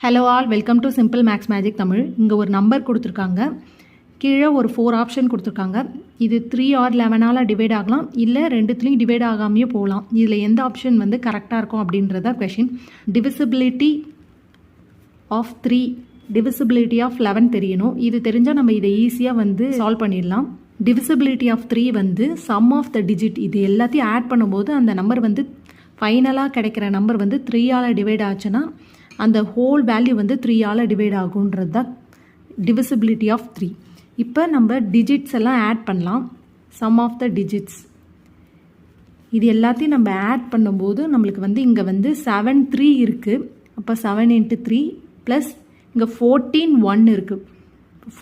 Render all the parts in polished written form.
Hello all, welcome to simple maths magic Tamil. இங்கே ஒரு number கொடுத்துருக்காங்க, கீழே ஒரு 4 ஆப்ஷன் கொடுத்துருக்காங்க. இது 3 ஆர் 11ஆல் டிவைட் ஆகலாம், இல்லை ரெண்டுத்துலேயும் டிவைட் ஆகாமையே போகலாம். இதில் எந்த ஆப்ஷன் வந்து கரெக்டாக இருக்கும் அப்படின்றத question. Divisibility of 3, divisibility of 11 தெரியணும். இது தெரிஞ்சால் நம்ம இதை ஈஸியாக வந்து சால்வ் பண்ணிடலாம். டிவிசிபிலிட்டி ஆஃப் 3 வந்து சம் ஆஃப் த டிஜிட், இது எல்லாத்தையும் ஆட் பண்ணும்போது அந்த நம்பர் வந்து ஃபைனலாக கிடைக்கிற நம்பர் வந்து 3ஆல் டிவைட் ஆச்சுன்னா அந்த ஹோல் வேல்யூ வந்து 3ஆல் டிவைட் ஆகுன்றது தான் டிவிசிபிலிட்டி ஆஃப் 3. இப்போ நம்ம டிஜிட்ஸ் எல்லாம் ஆட் பண்ணலாம். சம் ஆஃப் த டிஜிட்ஸ் இது எல்லாத்தையும் நம்ம ஆட் பண்ணும்போது நம்மளுக்கு வந்து இங்கே வந்து 7 3 இருக்குது. அப்போ 7 × 3 ப்ளஸ் இங்கே 14 1 இருக்குது.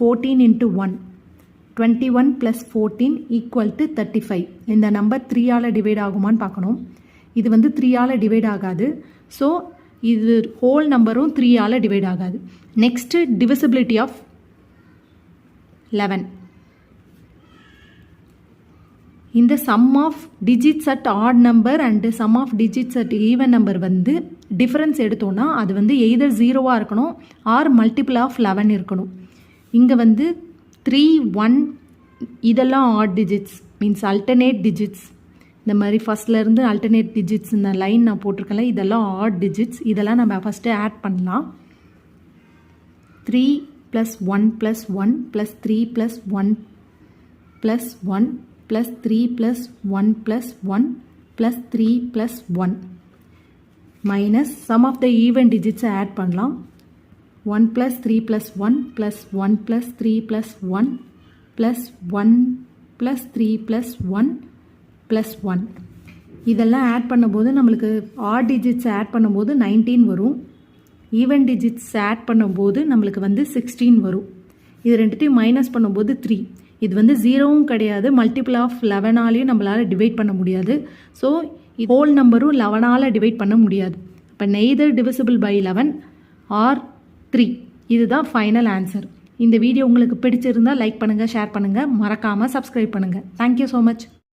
14 × 1 21 + 14 = 35. இந்த நம்பர் 3ஆல் டிவைட் ஆகுமான்னு பார்க்கணும். இது வந்து 3ஆல் டிவைட் ஆகாது. ஸோ இது ஹோல் நம்பரும் 3ஆல் டிவைட் ஆகாது. Next divisibility of 11. இந்த sum of digits at odd number and sum of digits at even number வந்து டிஃப்ரென்ஸ் எடுத்தோன்னா அது வந்து எய்தர் 0வாக இருக்கணும் ஆர் மல்டிபிள் ஆஃப் 11 இருக்கணும். இங்கே வந்து 3 1 இதெல்லாம் odd digits, means alternate digits. இந்த மாதிரி ஃபஸ்ட்லேருந்து அல்டர்னேட் டிஜிட்ஸ் இந்த லைன் நான் போட்டிருக்கேன்ல, இதெல்லாம் ஆட் டிஜிட்ஸ். இதெல்லாம் நம்ம ஃபஸ்ட்டு ஆட் பண்ணலாம். 3 + 1 + 1 + 3 + 1 + 1 + 3 + 1 + 1 + 3 + 1 minus sum of the even டிஜிட்ஸை ஆட் பண்ணலாம். 1 + 3 + 1 + 1 + 3 + 1 + 1 + 3 + 1 + 1. இதெல்லாம் ஆட் பண்ணும்போது நம்மளுக்கு ஆட் டிஜிட்ஸ் ஆட் பண்ணும்போது 19 வரும். ஈவன் டிஜிட்ஸ் ஆட் பண்ணும்போது நம்மளுக்கு வந்து 16 வரும். இது ரெண்டுத்தையும் மைனஸ் பண்ணும்போது 3. இது வந்து 0வும் கிடையாது, மல்டிபிள் ஆஃப் 11ஆலையும் நம்மளால் டிவைட் பண்ண முடியாது. ஸோ ஹோல் நம்பரும் 11ஆல் டிவைட் பண்ண முடியாது. இப்போ நெய்தர் டிவிசிபிள் பை 11 ஆர் 3. இதுதான் ஃபைனல் ஆன்சர். இந்த வீடியோ உங்களுக்கு பிடிச்சிருந்தால் லைக் பண்ணுங்கள், ஷேர் பண்ணுங்கள், மறக்காமல் சப்ஸ்கிரைப் பண்ணுங்கள். Thank you so much.